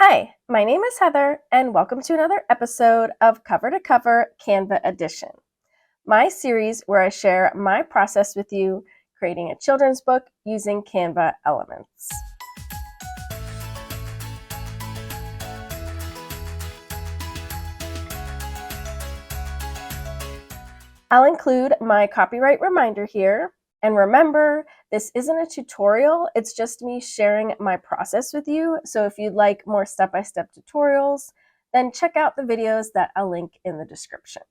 Hi, my name is Heather, and welcome to another episode of Cover to Cover Canva Edition, my series where I share my process with you creating a children's book using Canva elements. I'll include my copyright reminder here. And remember, this isn't a tutorial, it's just me sharing my process with you. So if you'd like more step-by-step tutorials, then check out the videos that I'll link in the description.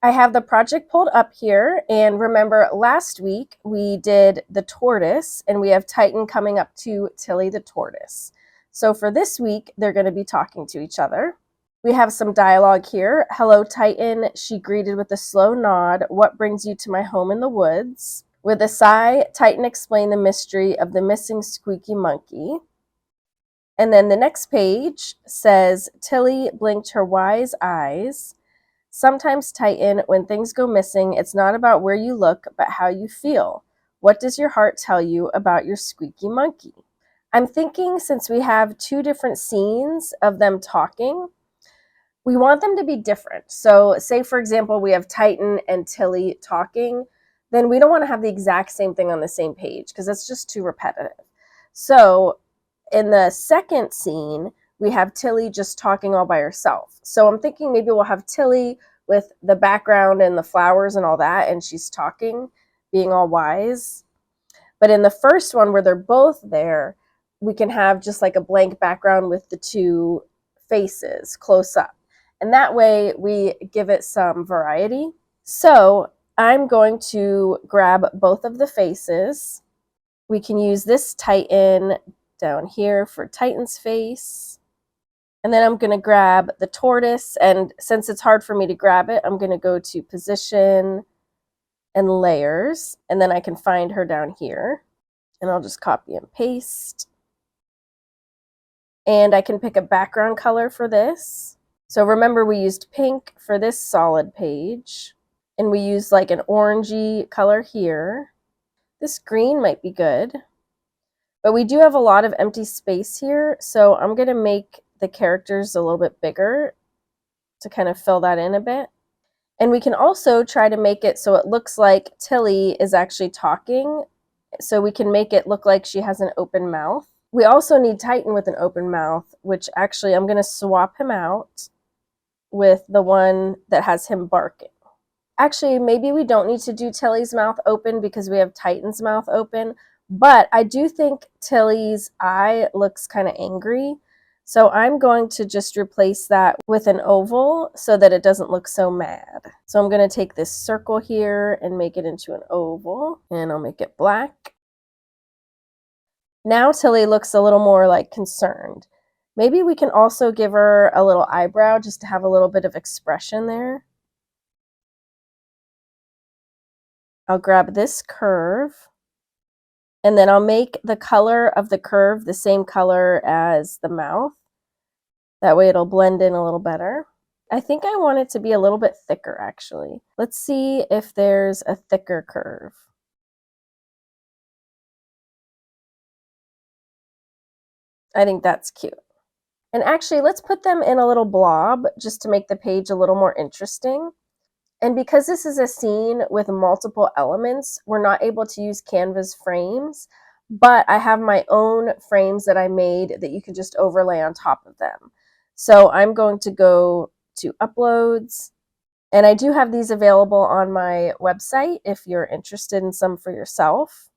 I have the project pulled up here, and remember last week we did the tortoise, and we have Titan coming up to Tilly the tortoise. So for this week, they're going to be talking to each other. We have some dialogue here. Hello, Titan, she greeted with a slow nod. What brings you to my home in the woods? With a sigh, Titan explained the mystery of the missing squeaky monkey. And then the next page says, Tilly blinked her wise eyes. Sometimes, Titan, when things go missing, it's not about where you look, but how you feel. What does your heart tell you about your squeaky monkey? I'm thinking since we have two different scenes of them talking, we want them to be different. So say, for example, we have Titan and Tilly talking, then we don't want to have the exact same thing on the same page because that's just too repetitive. So in the second scene, we have Tilly just talking all by herself. So I'm thinking maybe we'll have Tilly with the background and the flowers and all that, and she's talking, being all wise. But in the first one where they're both there, we can have just like a blank background with the two faces close up. And that way we give it some variety. So I'm going to grab both of the faces. We can use this Titan down here for Titan's face. And then I'm going to grab the tortoise. And since it's hard for me to grab it, I'm going to go to position and layers. And then I can find her down here. And I'll just copy and paste. And I can pick a background color for this. So remember, we used pink for this solid page. And we used like an orangey color here. This green might be good. But we do have a lot of empty space here. So I'm going to make the characters a little bit bigger to kind of fill that in a bit. And we can also try to make it so it looks like Tilly is actually talking. So we can make it look like she has an open mouth. We also need Titan with an open mouth, which actually I'm going to swap him out with the one that has him barking. Actually, maybe we don't need to do Tilly's mouth open because we have Titan's mouth open, but I do think Tilly's eye looks kind of angry. So I'm going to just replace that with an oval so that it doesn't look so mad. So I'm going to take this circle here and make it into an oval, and I'll make it black. Now Tilly looks a little more like concerned. Maybe we can also give her a little eyebrow just to have a little bit of expression there. I'll grab this curve, and then I'll make the color of the curve the same color as the mouth. That way it'll blend in a little better. I think I want it to be a little bit thicker, actually. Let's see if there's a thicker curve. I think that's cute. And actually, let's put them in a little blob just to make the page a little more interesting. And because this is a scene with multiple elements, we're not able to use Canva's frames, but I have my own frames that I made that you can just overlay on top of them. So I'm going to go to Uploads, and I do have these available on my website if you're interested in some for yourself.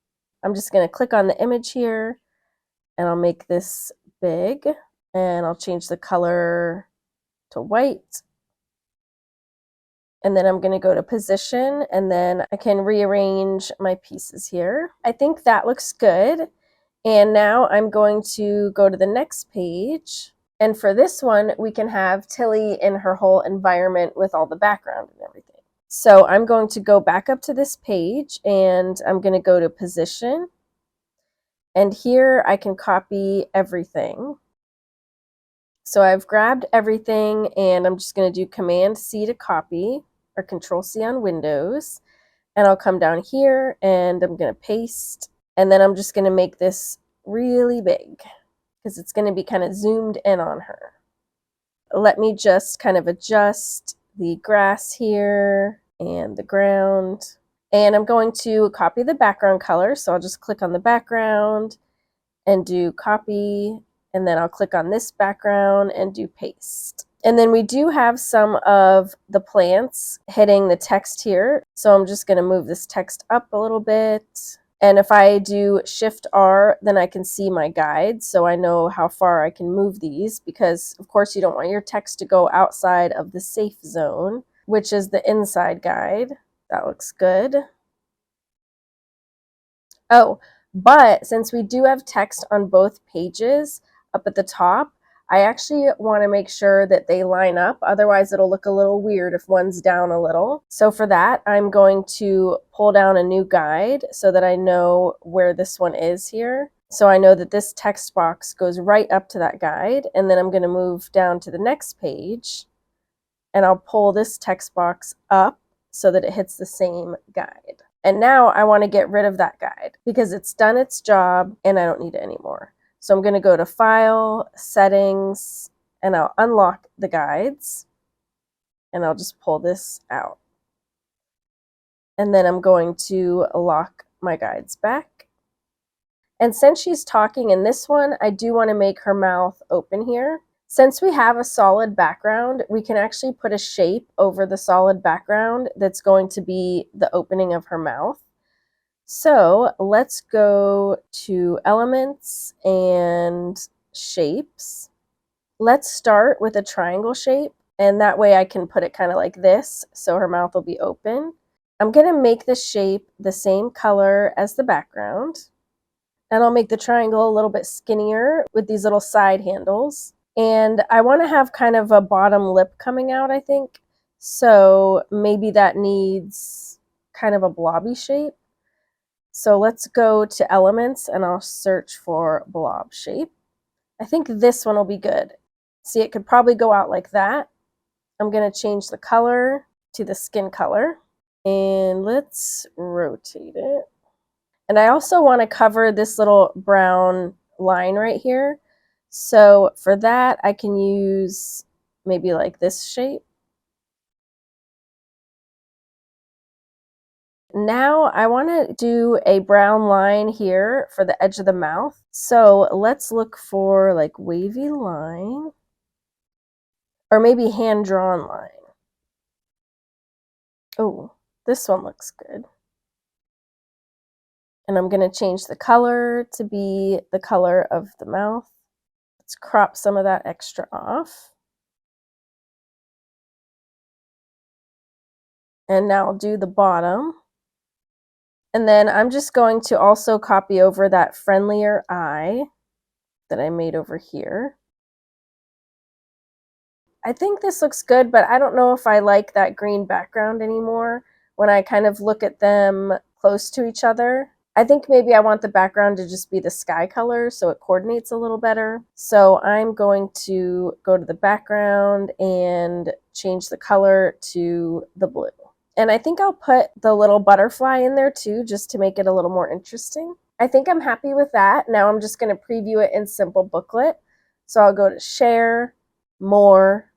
I'm just going to click on the image here, and I'll make this big, and I'll change the color to white. And then I'm going to go to position, and then I can rearrange my pieces here. I think that looks good. And now I'm going to go to the next page. And for this one, we can have Tilly in her whole environment with all the background and everything. So I'm going to go back up to this page, and I'm going to go to position. And here I can copy everything. So I've grabbed everything, and I'm just going to do Command-C to copy, or Control-C on Windows. And I'll come down here, and I'm going to paste. And then I'm just going to make this really big. because it's going to be kind of zoomed in on her. Let me just kind of adjust the grass here and the ground. And I'm going to copy the background color. So I'll just click on the background and do copy. And then I'll click on this background and do paste. And then we do have some of the plants hitting the text here. So I'm just going to move this text up a little bit. And if I do Shift R, then I can see my guide. So I know how far I can move these, because of course you don't want your text to go outside of the safe zone, which is the inside guide. That looks good. Oh, but since we do have text on both pages up at the top, I actually want to make sure that they line up. Otherwise, it'll look a little weird if one's down a little. So for that, I'm going to pull down a new guide so that I know where this one is here. So I know that this text box goes right up to that guide. And then I'm going to move down to the next page. And I'll pull this text box up so that it hits the same guide. And now I want to get rid of that guide because it's done its job and I don't need it anymore. So I'm going to go to File, Settings, and I'll unlock the guides. And I'll just pull this out. And then I'm going to lock my guides back. And since she's talking in this one, I do want to make her mouth open here. Since we have a solid background, we can actually put a shape over the solid background that's going to be the opening of her mouth. So let's go to Elements and Shapes. Let's start with a triangle shape, and that way I can put it kind of like this, so her mouth will be open. I'm going to make the shape the same color as the background, and I'll make the triangle a little bit skinnier with these little side handles. And I want to have kind of a bottom lip coming out, I think. So maybe that needs kind of a blobby shape. So let's go to Elements and I'll search for blob shape. I think this one will be good. See, it could probably go out like that. I'm going to change the color to the skin color. And let's rotate it. And I also want to cover this little brown line right here. So for that, I can use maybe like this shape. Now I want to do a brown line here for the edge of the mouth. So let's look for like wavy line or maybe hand-drawn line. Oh, this one looks good. And I'm going to change the color to be the color of the mouth. Let's crop some of that extra off. And now I'll do the bottom. And then I'm just going to also copy over that friendlier eye that I made over here. I think this looks good, but I don't know if I like that green background anymore when I kind of look at them close to each other. I think maybe I want the background to just be the sky color so it coordinates a little better. So I'm going to go to the background and change the color to the blue. And I think I'll put the little butterfly in there too, just to make it a little more interesting. I think I'm happy with that. Now I'm just going to preview it in Simplebooklet. So I'll go to Share, More,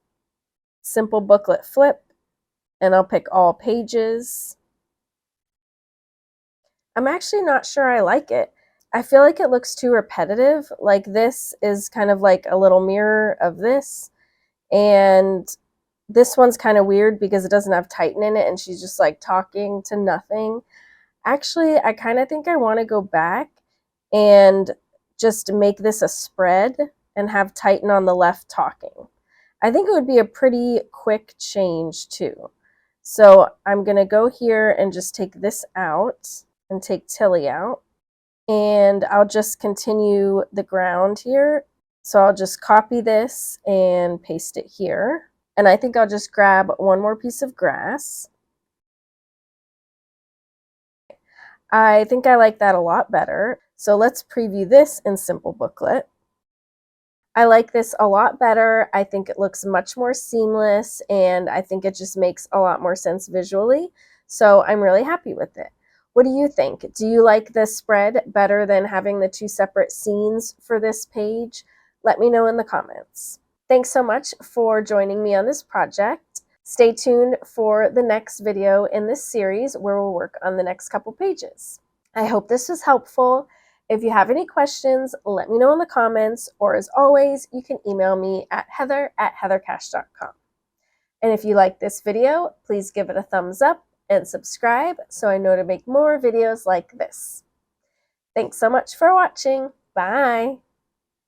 Simplebooklet Flip, and I'll pick All Pages. I'm actually not sure I like it. I feel like it looks too repetitive. Like this is kind of like a little mirror of this. And this one's kind of weird because it doesn't have Titan in it and she's just like talking to nothing. Actually, I kind of think I want to go back and just make this a spread and have Titan on the left talking. I think it would be a pretty quick change too. So I'm going to go here and just take this out and take Tilly out. And I'll just continue the ground here. So I'll just copy this and paste it here. And I think I'll just grab one more piece of grass. I think I like that a lot better. So let's preview this in Simplebooklet. I like this a lot better. I think it looks much more seamless and I think it just makes a lot more sense visually. So I'm really happy with it. What do you think? Do you like this spread better than having the two separate scenes for this page? Let me know in the comments. Thanks so much for joining me on this project. Stay tuned for the next video in this series where we'll work on the next couple pages. I hope this was helpful. If you have any questions, let me know in the comments, or as always, you can email me at heather@heathercash.com. And if you like this video, please give it a thumbs up and subscribe so I know to make more videos like this. Thanks so much for watching. Bye!